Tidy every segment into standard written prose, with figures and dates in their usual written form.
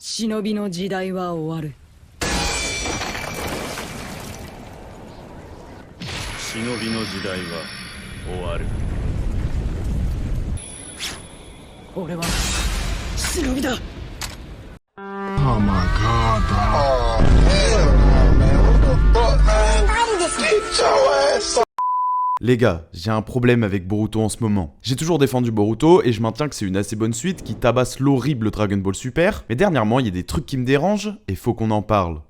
忍びの時代は終わる。忍びの時代は終わる。俺は忍びだ。 Oh my god, bro. Oh, hell no, man. What the fuck, man? Get your ass up. Les gars, j'ai un problème avec Boruto en ce moment. J'ai toujours défendu Boruto et je maintiens que c'est une assez bonne suite qui tabasse l'horrible Dragon Ball Super, mais dernièrement il y a des trucs qui me dérangent et faut qu'on en parle.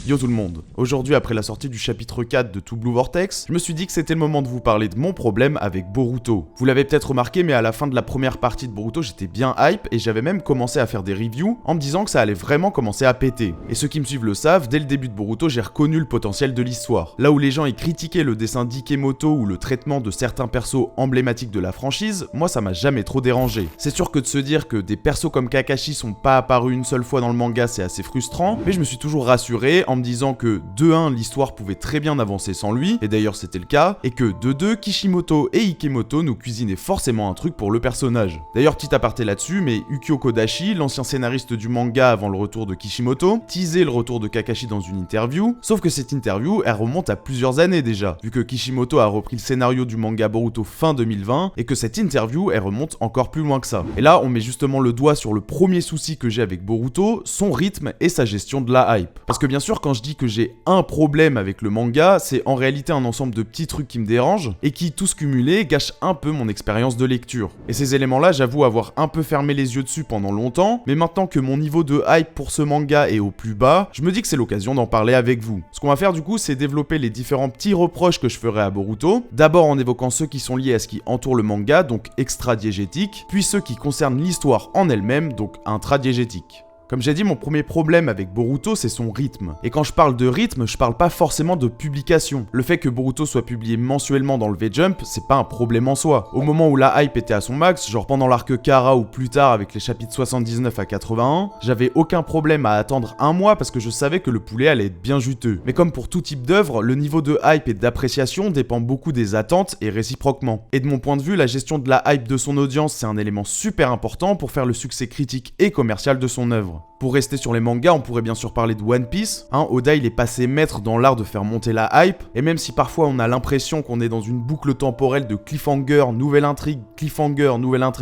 Yo tout le monde, aujourd'hui après la sortie du chapitre 4 de Two Blue Vortex, je me suis dit que c'était le moment de vous parler de mon problème avec Boruto. Vous l'avez peut-être remarqué mais à la fin de la première partie de Boruto j'étais bien hype et j'avais même commencé à faire des reviews en me disant que ça allait vraiment commencer à péter. Et ceux qui me suivent le savent, dès le début de Boruto j'ai reconnu le potentiel de l'histoire. Là où les gens y critiquaient le dessin d'Ikemoto ou le traitement de certains persos emblématiques de la franchise, moi ça m'a jamais trop dérangé. C'est sûr que de se dire que des persos comme Kakashi sont pas apparus une seule fois dans le manga c'est assez frustrant, mais je me suis toujours rassuré en me disant que de 1 l'histoire pouvait très bien avancer sans lui, et d'ailleurs c'était le cas, et que de 2 Kishimoto et Ikemoto nous cuisinaient forcément un truc pour le personnage. D'ailleurs petit aparté là-dessus, mais Ukyo Kodashi, l'ancien scénariste du manga avant le retour de Kishimoto, teasait le retour de Kakashi dans une interview, sauf que cette interview elle remonte à plusieurs années déjà, vu que Kishimoto a repris le scénario du manga Boruto fin 2020, et que cette interview elle remonte encore plus loin que ça. Et là on met justement le doigt sur le premier souci que j'ai avec Boruto, son rythme et sa gestion de la hype. Parce que bien sûr quand je dis que j'ai un problème avec le manga, c'est en réalité un ensemble de petits trucs qui me dérangent et qui, tous cumulés, gâchent un peu mon expérience de lecture. Et ces éléments-là, j'avoue avoir un peu fermé les yeux dessus pendant longtemps, mais maintenant que mon niveau de hype pour ce manga est au plus bas, je me dis que c'est l'occasion d'en parler avec vous. Ce qu'on va faire du coup, c'est développer les différents petits reproches que je ferai à Boruto, d'abord en évoquant ceux qui sont liés à ce qui entoure le manga, donc extra-diégétique, puis ceux qui concernent l'histoire en elle-même, donc intra-diégétique. Comme j'ai dit, mon premier problème avec Boruto, c'est son rythme. Et quand je parle de rythme, je parle pas forcément de publication. Le fait que Boruto soit publié mensuellement dans le V-Jump, c'est pas un problème en soi. Au moment où la hype était à son max, genre pendant l'arc Kara ou plus tard avec les chapitres 79 à 81, j'avais aucun problème à attendre un mois parce que je savais que le poulet allait être bien juteux. Mais comme pour tout type d'œuvre, le niveau de hype et d'appréciation dépend beaucoup des attentes et réciproquement. Et de mon point de vue, la gestion de la hype de son audience, c'est un élément super important pour faire le succès critique et commercial de son œuvre. Pour rester sur les mangas, on pourrait bien sûr parler de One Piece. Oda il est passé maître dans l'art de faire monter la hype, et même si parfois on a l'impression qu'on est dans une boucle temporelle de cliffhanger, nouvelle intrigue,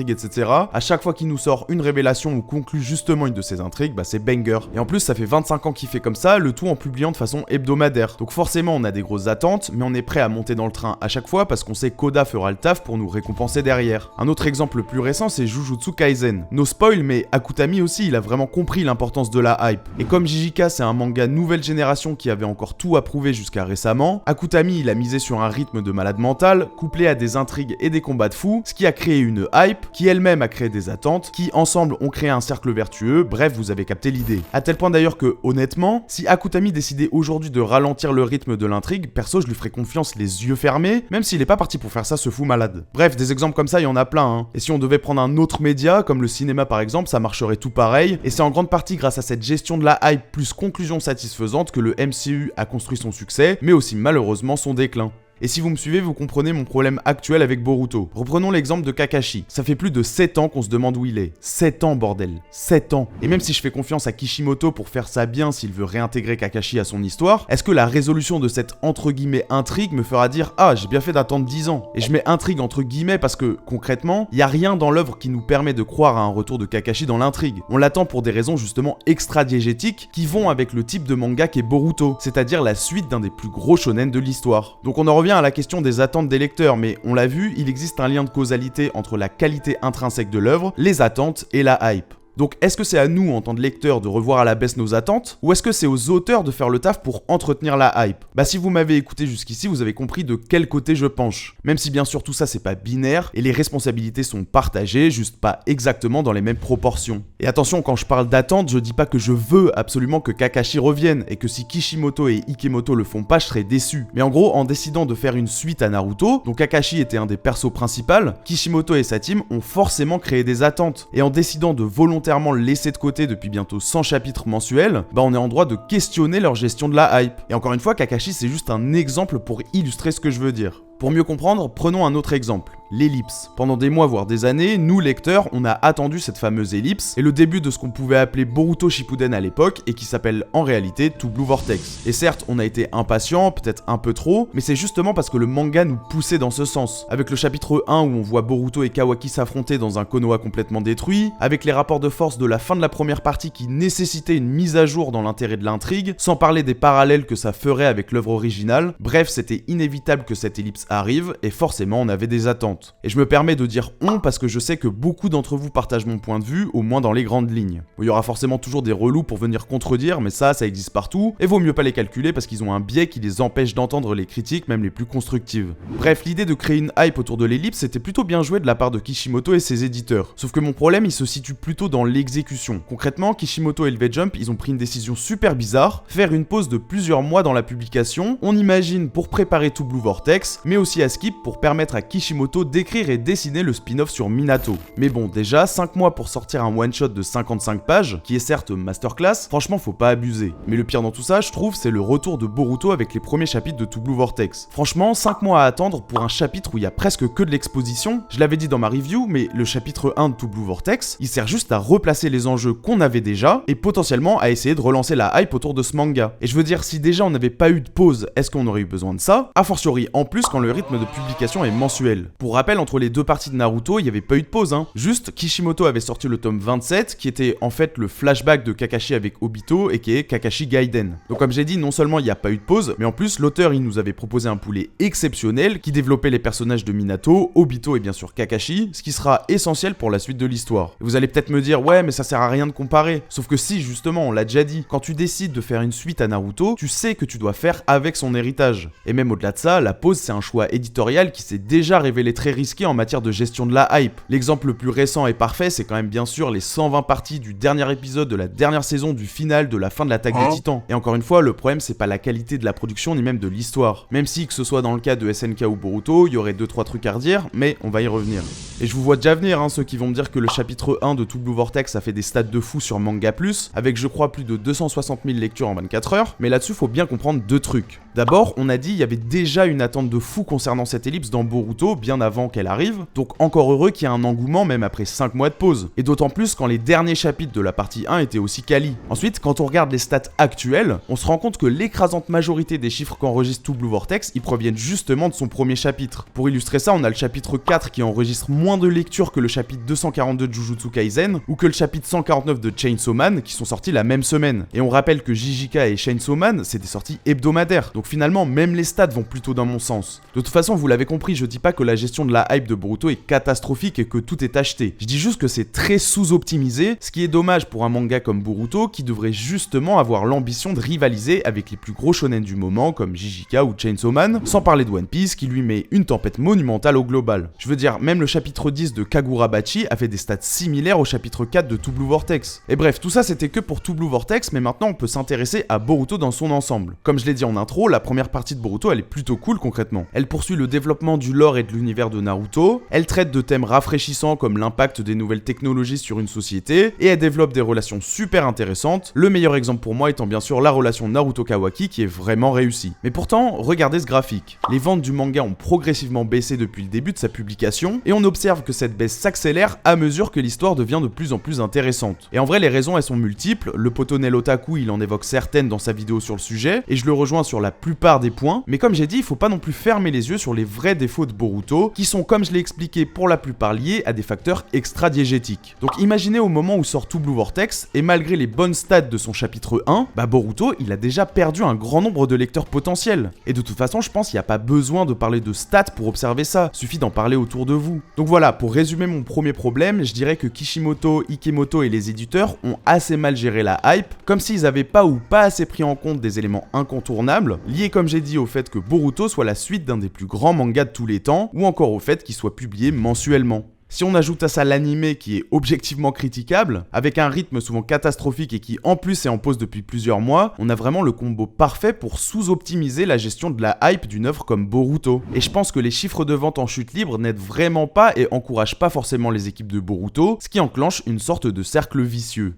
etc. À chaque fois qu'il nous sort une révélation ou conclut justement une de ces intrigues, c'est banger. Et en plus ça fait 25 ans qu'il fait comme ça, le tout en publiant de façon hebdomadaire. Donc forcément on a des grosses attentes, mais on est prêt à monter dans le train à chaque fois parce qu'on sait qu'Oda fera le taf pour nous récompenser derrière. Un autre exemple plus récent c'est Jujutsu Kaisen. No spoil, mais Akutami aussi il a vraiment compris l'importance de la hype. Et comme JJK c'est un manga nouvelle génération qui avait encore tout à prouver jusqu'à récemment, Akutami il a misé sur un rythme de malade mental, couplé à des intrigues et des combats de fous, ce qui a créé une hype, qui elle-même a créé des attentes, qui ensemble ont créé un cercle vertueux, bref vous avez capté l'idée. À tel point d'ailleurs que, honnêtement, si Akutami décidait aujourd'hui de ralentir le rythme de l'intrigue, perso je lui ferais confiance les yeux fermés, même s'il est pas parti pour faire ça ce fou malade. Bref, des exemples comme ça il y en a plein, Et si on devait prendre un autre média, comme le cinéma par exemple, ça marcherait tout pareil, et c'est en grande partie grâce à cette gestion de la hype plus conclusion satisfaisante que le MCU a construit son succès, mais aussi malheureusement son déclin. Et si vous me suivez, vous comprenez mon problème actuel avec Boruto. Reprenons l'exemple de Kakashi. Ça fait plus de 7 ans qu'on se demande où il est. 7 ans, bordel. 7 ans. Et même si je fais confiance à Kishimoto pour faire ça bien s'il veut réintégrer Kakashi à son histoire, est-ce que la résolution de cette entre guillemets intrigue me fera dire « Ah, j'ai bien fait d'attendre 10 ans ». Et je mets intrigue entre guillemets parce que, concrètement, il y a rien dans l'œuvre qui nous permet de croire à un retour de Kakashi dans l'intrigue. On l'attend pour des raisons justement extra-diégétiques qui vont avec le type de manga qu'est Boruto, c'est-à-dire la suite d'un des plus gros shonen de l'histoire. Donc on en revient à la question des attentes des lecteurs, mais on l'a vu, il existe un lien de causalité entre la qualité intrinsèque de l'œuvre, les attentes et la hype. Donc est-ce que c'est à nous en tant que lecteurs de revoir à la baisse nos attentes, ou est-ce que c'est aux auteurs de faire le taf pour entretenir la hype? Si vous m'avez écouté jusqu'ici, vous avez compris de quel côté je penche. Même si bien sûr tout ça c'est pas binaire, et les responsabilités sont partagées, juste pas exactement dans les mêmes proportions. Et attention, quand je parle d'attente, je dis pas que je veux absolument que Kakashi revienne, et que si Kishimoto et Ikemoto le font pas, je serais déçu. Mais en gros, en décidant de faire une suite à Naruto, dont Kakashi était un des persos principaux, Kishimoto et sa team ont forcément créé des attentes, et en décidant de volontairement volontairement laissés de côté depuis bientôt 100 chapitres mensuels, bah on est en droit de questionner leur gestion de la hype. Et encore une fois, Kakashi c'est juste un exemple pour illustrer ce que je veux dire. Pour mieux comprendre, prenons un autre exemple, l'ellipse. Pendant des mois voire des années, nous lecteurs, on a attendu cette fameuse ellipse et le début de ce qu'on pouvait appeler Boruto Shippuden à l'époque et qui s'appelle en réalité To Blue Vortex. Et certes, on a été impatient, peut-être un peu trop, mais c'est justement parce que le manga nous poussait dans ce sens. Avec le chapitre 1 où on voit Boruto et Kawaki s'affronter dans un Konoha complètement détruit, avec les rapports de force de la fin de la première partie qui nécessitaient une mise à jour dans l'intérêt de l'intrigue, sans parler des parallèles que ça ferait avec l'œuvre originale, bref, c'était inévitable que cette ellipse arrive et forcément on avait des attentes. Et je me permets de dire on parce que je sais que beaucoup d'entre vous partagent mon point de vue, au moins dans les grandes lignes. Il y aura forcément toujours des relous pour venir contredire, mais ça existe partout, et vaut mieux pas les calculer parce qu'ils ont un biais qui les empêche d'entendre les critiques, même les plus constructives. Bref, l'idée de créer une hype autour de l'ellipse était plutôt bien jouée de la part de Kishimoto et ses éditeurs. Sauf que mon problème il se situe plutôt dans l'exécution. Concrètement, Kishimoto et LV-Jump, ils ont pris une décision super bizarre, faire une pause de plusieurs mois dans la publication, on imagine pour préparer To Blue Vortex, mais aussi à Skip pour permettre à Kishimoto d'écrire et dessiner le spin-off sur Minato. Mais bon, déjà, 5 mois pour sortir un one-shot de 55 pages, qui est certes masterclass, franchement faut pas abuser. Mais le pire dans tout ça, je trouve, c'est le retour de Boruto avec les premiers chapitres de To Blue Vortex. Franchement, 5 mois à attendre pour un chapitre où il y a presque que de l'exposition, je l'avais dit dans ma review, mais le chapitre 1 de To Blue Vortex, il sert juste à replacer les enjeux qu'on avait déjà, et potentiellement à essayer de relancer la hype autour de ce manga. Et je veux dire, si déjà on n'avait pas eu de pause, est-ce qu'on aurait eu besoin de ça? A fortiori, en plus quand le rythme de publication est mensuel. Pour rappel, entre les deux parties de Naruto, il n'y avait pas eu de pause, hein. Juste, Kishimoto avait sorti le tome 27, qui était en fait le flashback de Kakashi avec Obito, et qui est Kakashi Gaiden. Donc comme j'ai dit, non seulement il n'y a pas eu de pause, mais en plus l'auteur il nous avait proposé un poulet exceptionnel, qui développait les personnages de Minato, Obito et bien sûr Kakashi, ce qui sera essentiel pour la suite de l'histoire. Vous allez peut-être me dire, ouais mais ça sert à rien de comparer. Sauf que si, justement, on l'a déjà dit, quand tu décides de faire une suite à Naruto, tu sais que tu dois faire avec son héritage. Et même au-delà de ça, la pause c'est un choix éditorial qui s'est déjà révélé très risqué en matière de gestion de la hype. L'exemple le plus récent et parfait, c'est quand même bien sûr les 120 parties du dernier épisode de la dernière saison du final de la fin de l'attaque des Titans. Et encore une fois, le problème c'est pas la qualité de la production ni même de l'histoire. Même si, que ce soit dans le cas de SNK ou Boruto, il y aurait 2-3 trucs à redire, mais on va y revenir. Et je vous vois déjà venir, hein, ceux qui vont me dire que le chapitre 1 de To Blue Vortex a fait des stats de fou sur Manga Plus, avec je crois plus de 260 000 lectures en 24 heures, mais là-dessus faut bien comprendre deux trucs. D'abord, on a dit il y avait déjà une attente de fou concernant cette ellipse dans Boruto, bien avant qu'elle arrive, donc encore heureux qu'il y ait un engouement même après 5 mois de pause. Et d'autant plus quand les derniers chapitres de la partie 1 étaient aussi quali. Ensuite, quand on regarde les stats actuelles, on se rend compte que l'écrasante majorité des chiffres qu'enregistre To Blue Vortex, ils proviennent justement de son premier chapitre. Pour illustrer ça, on a le chapitre 4 qui enregistre moins de lectures que le chapitre 242 de Jujutsu Kaisen, ou que le chapitre 149 de Chainsaw Man, qui sont sortis la même semaine. Et on rappelle que JJK et Chainsaw Man, c'est des sorties hebdomadaires, donc finalement, même les stats vont plutôt dans mon sens. De toute façon, vous l'avez compris, je dis pas que la gestion de la hype de Boruto est catastrophique et que tout est acheté. Je dis juste que c'est très sous-optimisé, ce qui est dommage pour un manga comme Boruto qui devrait justement avoir l'ambition de rivaliser avec les plus gros shonen du moment comme JJK ou Chainsaw Man, sans parler de One Piece qui lui met une tempête monumentale au global. Je veux dire, même le chapitre 10 de Kagurabachi a fait des stats similaires au chapitre 4 de To Blue Vortex. Et bref, tout ça c'était que pour To Blue Vortex, mais maintenant on peut s'intéresser à Boruto dans son ensemble. Comme je l'ai dit en intro, la première partie de Boruto elle est plutôt cool concrètement. Elle poursuit le développement du lore et de l'univers de Naruto, elle traite de thèmes rafraîchissants comme l'impact des nouvelles technologies sur une société, et elle développe des relations super intéressantes, le meilleur exemple pour moi étant bien sûr la relation Naruto-Kawaki qui est vraiment réussie. Mais pourtant, regardez ce graphique. Les ventes du manga ont progressivement baissé depuis le début de sa publication, et on observe que cette baisse s'accélère à mesure que l'histoire devient de plus en plus intéressante. Et en vrai, les raisons elles sont multiples, le potonel Otaku il en évoque certaines dans sa vidéo sur le sujet, et je le rejoins sur la plupart des points, mais comme j'ai dit, il faut pas non plus fermer les yeux sur les vrais défauts de Boruto, qui sont comme je l'ai expliqué pour la plupart liés à des facteurs extra-diégétiques. Donc imaginez au moment où sort To Blue Vortex, et malgré les bonnes stats de son chapitre 1, Boruto il a déjà perdu un grand nombre de lecteurs potentiels. Et de toute façon, je pense qu'il n'y a pas besoin de parler de stats pour observer ça, suffit d'en parler autour de vous. Donc voilà, pour résumer mon premier problème, je dirais que Kishimoto, Ikemoto et les éditeurs ont assez mal géré la hype, comme s'ils avaient pas ou pas assez pris en compte des éléments incontournables, liés comme j'ai dit au fait que Boruto soit la suite d'un des plus grands mangas de tous les temps, ou encore au fait qu'il soit publié mensuellement. Si on ajoute à ça l'animé qui est objectivement critiquable, avec un rythme souvent catastrophique et qui en plus est en pause depuis plusieurs mois, on a vraiment le combo parfait pour sous-optimiser la gestion de la hype d'une œuvre comme Boruto. Et je pense que les chiffres de vente en chute libre n'aident vraiment pas et encouragent pas forcément les équipes de Boruto, ce qui enclenche une sorte de cercle vicieux.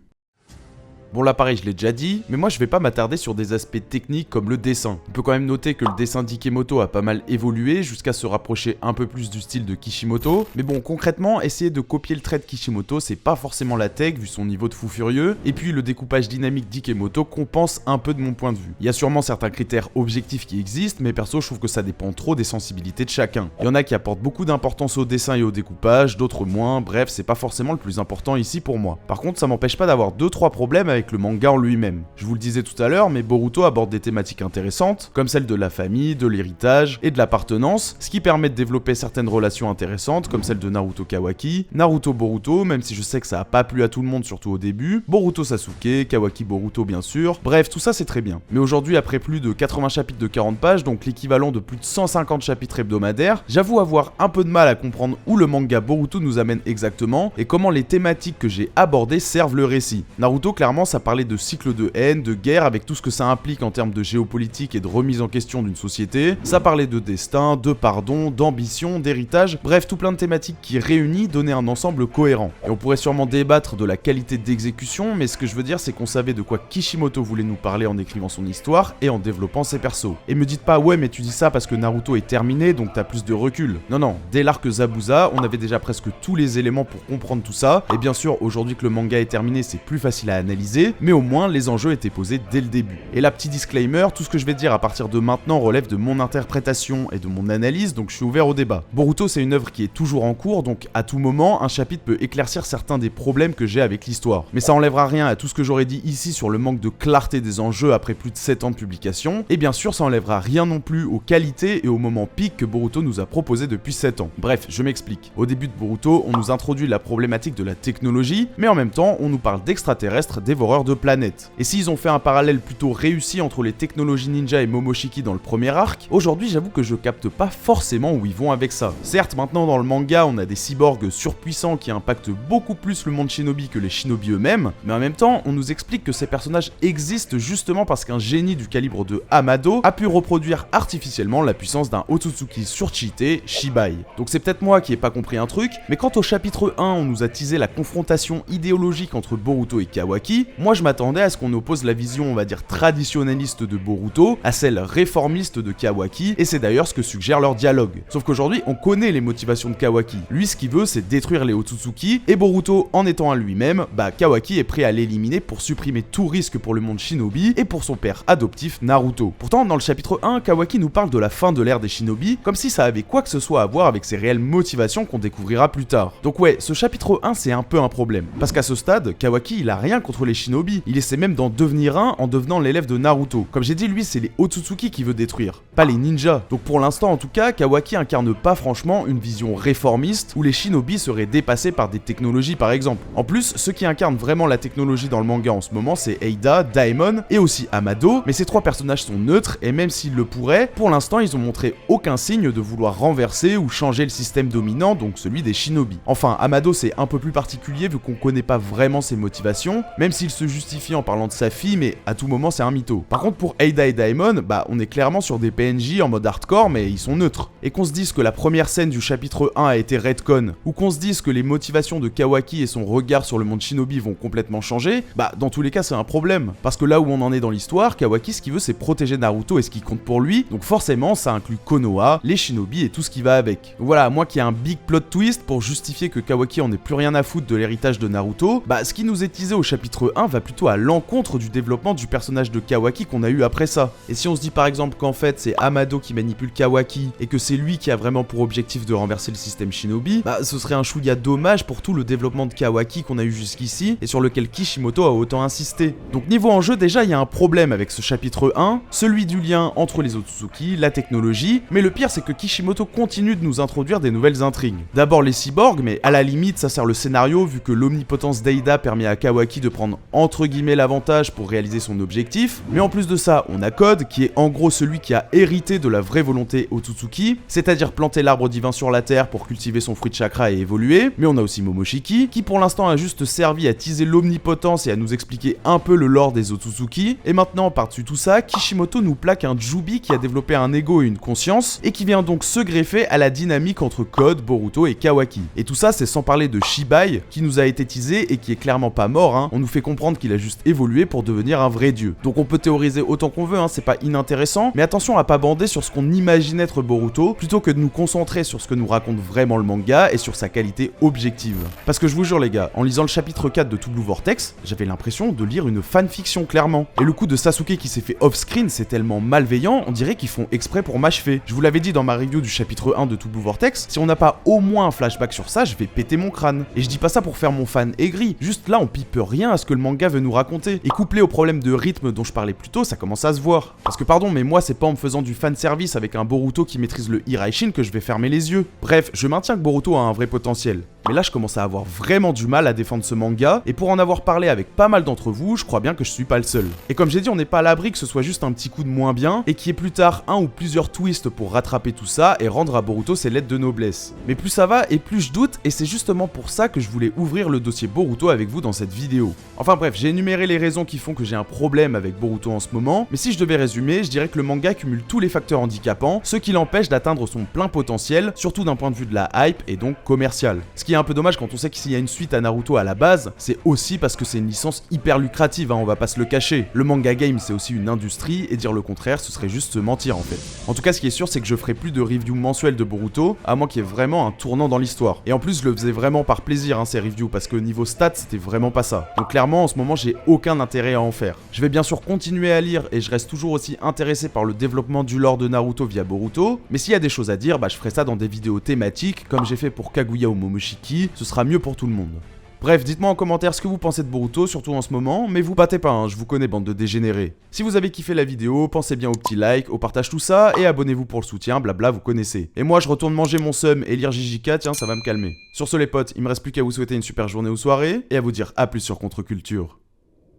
Bon là pareil je l'ai déjà dit, mais moi je vais pas m'attarder sur des aspects techniques comme le dessin. On peut quand même noter que le dessin d'Ikemoto a pas mal évolué jusqu'à se rapprocher un peu plus du style de Kishimoto. Mais bon concrètement, essayer de copier le trait de Kishimoto c'est pas forcément la tech vu son niveau de fou furieux. Et puis le découpage dynamique d'Ikemoto compense un peu de mon point de vue. Il y a sûrement certains critères objectifs qui existent, mais perso je trouve que ça dépend trop des sensibilités de chacun. Il y en a qui apportent beaucoup d'importance au dessin et au découpage, d'autres moins, bref c'est pas forcément le plus important ici pour moi. Par contre ça m'empêche pas d'avoir 2-3 problèmes avec le manga en lui-même. Je vous le disais tout à l'heure, mais Boruto aborde des thématiques intéressantes, comme celle de la famille, de l'héritage et de l'appartenance, ce qui permet de développer certaines relations intéressantes, comme celle de Naruto Kawaki, Naruto Boruto, même si je sais que ça a pas plu à tout le monde, surtout au début, Boruto Sasuke, Kawaki Boruto bien sûr, bref, tout ça c'est très bien. Mais aujourd'hui, après plus de 80 chapitres de 40 pages, donc l'équivalent de plus de 150 chapitres hebdomadaires, j'avoue avoir un peu de mal à comprendre où le manga Boruto nous amène exactement, et comment les thématiques que j'ai abordées servent le récit. Naruto, clairement, ça parlait de cycle de haine, de guerre, avec tout ce que ça implique en termes de géopolitique et de remise en question d'une société. Ça parlait de destin, de pardon, d'ambition, d'héritage, bref, tout plein de thématiques qui réunies donnaient un ensemble cohérent. Et on pourrait sûrement débattre de la qualité d'exécution, mais ce que je veux dire c'est qu'on savait de quoi Kishimoto voulait nous parler en écrivant son histoire et en développant ses persos. Et me dites pas ouais mais tu dis ça parce que Naruto est terminé donc t'as plus de recul. Non non, dès l'arc Zabuza, on avait déjà presque tous les éléments pour comprendre tout ça, et bien sûr aujourd'hui que le manga est terminé c'est plus facile à analyser, mais au moins les enjeux étaient posés dès le début. Et là petit disclaimer, tout ce que je vais dire à partir de maintenant relève de mon interprétation et de mon analyse, donc je suis ouvert au débat. Boruto c'est une œuvre qui est toujours en cours, donc à tout moment un chapitre peut éclaircir certains des problèmes que j'ai avec l'histoire. Mais ça enlèvera rien à tout ce que j'aurais dit ici sur le manque de clarté des enjeux après plus de 7 ans de publication, et bien sûr ça enlèvera rien non plus aux qualités et aux moments pics que Boruto nous a proposé depuis 7 ans. Bref, je m'explique. Au début de Boruto, on nous introduit la problématique de la technologie, mais en même temps on nous parle d'extraterrestres dévoreurs de planètes. Et s'ils ont fait un parallèle plutôt réussi entre les technologies ninja et Momoshiki dans le premier arc, aujourd'hui j'avoue que je capte pas forcément où ils vont avec ça. Certes, maintenant dans le manga on a des cyborgs surpuissants qui impactent beaucoup plus le monde shinobi que les shinobi eux-mêmes, mais en même temps on nous explique que ces personnages existent justement parce qu'un génie du calibre de Amado a pu reproduire artificiellement la puissance d'un Otsutsuki surcheaté, Shibai. Donc c'est peut-être moi qui ai pas compris un truc, mais quand au chapitre 1 on nous a teasé la confrontation idéologique entre Boruto et Kawaki, moi je m'attendais à ce qu'on oppose la vision on va dire traditionnaliste de Boruto à celle réformiste de Kawaki, et c'est d'ailleurs ce que suggère leur dialogue. Sauf qu'aujourd'hui on connaît les motivations de Kawaki. Lui ce qu'il veut c'est détruire les Otsutsuki, et Boruto en étant à lui-même, Kawaki est prêt à l'éliminer pour supprimer tout risque pour le monde shinobi et pour son père adoptif Naruto. Pourtant dans le chapitre 1, Kawaki nous parle de la fin de l'ère des shinobi comme si ça avait quoi que ce soit à voir avec ses réelles motivations qu'on découvrira plus tard. Donc ouais, ce chapitre 1 c'est un peu un problème, parce qu'à ce stade, Kawaki il a rien contre les shinobi, il essaie même d'en devenir un en devenant l'élève de Naruto. Comme j'ai dit, lui c'est les Otsutsuki qu'il veut détruire, pas les ninjas. Donc pour l'instant en tout cas, Kawaki incarne pas franchement une vision réformiste où les shinobi seraient dépassés par des technologies par exemple. En plus, ceux qui incarnent vraiment la technologie dans le manga en ce moment c'est Eida, Daemon et aussi Amado, mais ces trois personnages sont neutres et même s'ils le pourraient, pour l'instant ils ont montré aucun signe de vouloir renverser ou changer le système dominant, donc celui des shinobi. Enfin, Amado c'est un peu plus particulier vu qu'on connaît pas vraiment ses motivations, même s'il se justifie en parlant de sa fille, mais à tout moment c'est un mytho. Par contre pour Eida et Daemon, on est clairement sur des PNJ en mode hardcore mais ils sont neutres. Et qu'on se dise que la première scène du chapitre 1 a été retcon, ou qu'on se dise que les motivations de Kawaki et son regard sur le monde shinobi vont complètement changer, dans tous les cas c'est un problème. Parce que là où on en est dans l'histoire, Kawaki ce qu'il veut c'est protéger Naruto et ce qui compte pour lui, donc forcément ça inclut Konoha, les shinobi et tout ce qui va avec. Donc voilà, moi qui ai un big plot twist pour justifier que Kawaki en ait plus rien à foutre de l'héritage de Naruto, ce qui nous est teasé au chapitre 1 va plutôt à l'encontre du développement du personnage de Kawaki qu'on a eu après ça. Et si on se dit par exemple qu'en fait c'est Amado qui manipule Kawaki et que c'est lui qui a vraiment pour objectif de renverser le système shinobi, ce serait un chouïa dommage pour tout le développement de Kawaki qu'on a eu jusqu'ici et sur lequel Kishimoto a autant insisté. Donc niveau enjeu déjà il y a un problème avec ce chapitre 1, celui du lien entre les Otsutsuki, la technologie, mais le pire c'est que Kishimoto continue de nous introduire des nouvelles intrigues. D'abord les cyborgs, mais à la limite ça sert le scénario vu que l'omnipotence d'Eida permet à Kawaki de prendre entre guillemets l'avantage pour réaliser son objectif, mais en plus de ça, on a Code, qui est en gros celui qui a hérité de la vraie volonté Otsutsuki, c'est-à-dire planter l'arbre divin sur la terre pour cultiver son fruit de chakra et évoluer, mais on a aussi Momoshiki, qui pour l'instant a juste servi à teaser l'omnipotence et à nous expliquer un peu le lore des Otsutsuki, et maintenant par-dessus tout ça, Kishimoto nous plaque un Jubi qui a développé un ego et une conscience, et qui vient donc se greffer à la dynamique entre Code, Boruto et Kawaki. Et tout ça c'est sans parler de Shibai, qui nous a été teasé et qui est clairement pas mort, hein. On nous fait comprendre qu'il a juste évolué pour devenir un vrai dieu. Donc on peut théoriser autant qu'on veut, hein, c'est pas inintéressant, mais attention à pas bander sur ce qu'on imagine être Boruto, plutôt que de nous concentrer sur ce que nous raconte vraiment le manga et sur sa qualité objective. Parce que je vous jure les gars, en lisant le chapitre 4 de Tout Blue Vortex, j'avais l'impression de lire une fanfiction clairement. Et le coup de Sasuke qui s'est fait off-screen, c'est tellement malveillant, on dirait qu'ils font exprès pour m'achever. Je vous l'avais dit dans ma review du chapitre 1 de Tout Blue Vortex, si on n'a pas au moins un flashback sur ça, je vais péter mon crâne. Et je dis pas ça pour faire mon fan aigri, juste là on pipe rien à ce que le manga veut nous raconter. Et couplé au problème de rythme dont je parlais plus tôt, ça commence à se voir. Parce que pardon, mais moi c'est pas en me faisant du fanservice avec un Boruto qui maîtrise le Hiraishin que je vais fermer les yeux. Bref, je maintiens que Boruto a un vrai potentiel. Mais là je commence à avoir vraiment du mal à défendre ce manga, et pour en avoir parlé avec pas mal d'entre vous, je crois bien que je suis pas le seul. Et comme j'ai dit, on n'est pas à l'abri que ce soit juste un petit coup de moins bien, et qu'il y ait plus tard un ou plusieurs twists pour rattraper tout ça et rendre à Boruto ses lettres de noblesse. Mais plus ça va et plus je doute, et c'est justement pour ça que je voulais ouvrir le dossier Boruto avec vous dans cette vidéo. Enfin bref, j'ai énuméré les raisons qui font que j'ai un problème avec Boruto en ce moment, mais si je devais résumer, je dirais que le manga cumule tous les facteurs handicapants, ce qui l'empêche d'atteindre son plein potentiel, surtout d'un point de vue de la hype et donc commercial. Ce qui est un peu dommage quand on sait que s'il y a une suite à Naruto à la base, c'est aussi parce que c'est une licence hyper lucrative, hein, on va pas se le cacher. Le manga game c'est aussi une industrie, et dire le contraire ce serait juste se mentir en fait. En tout cas ce qui est sûr c'est que je ferai plus de reviews mensuelles de Boruto, à moins qu'il y ait vraiment un tournant dans l'histoire. Et en plus je le faisais vraiment par plaisir hein, ces reviews, parce que niveau stats c'était vraiment pas ça. Donc clairement en ce moment j'ai aucun intérêt à en faire. Je vais bien sûr continuer à lire, et je reste toujours aussi intéressé par le développement du lore de Naruto via Boruto, mais s'il y a des choses à dire, bah je ferai ça dans des vidéos thématiques, comme j'ai fait pour Kaguya ou Momoshiki, ce sera mieux pour tout le monde. Bref, dites-moi en commentaire ce que vous pensez de Boruto, surtout en ce moment, mais vous battez pas, hein, je vous connais bande de dégénérés. Si vous avez kiffé la vidéo, pensez bien au petit like, au partage tout ça, et abonnez-vous pour le soutien, blabla, vous connaissez. Et moi je retourne manger mon seum et lire JJK, tiens ça va me calmer. Sur ce les potes, il me reste plus qu'à vous souhaiter une super journée ou soirée, et à vous dire à plus sur Contre-Culture.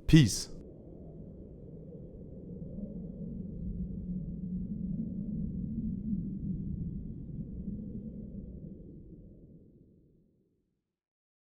Peace.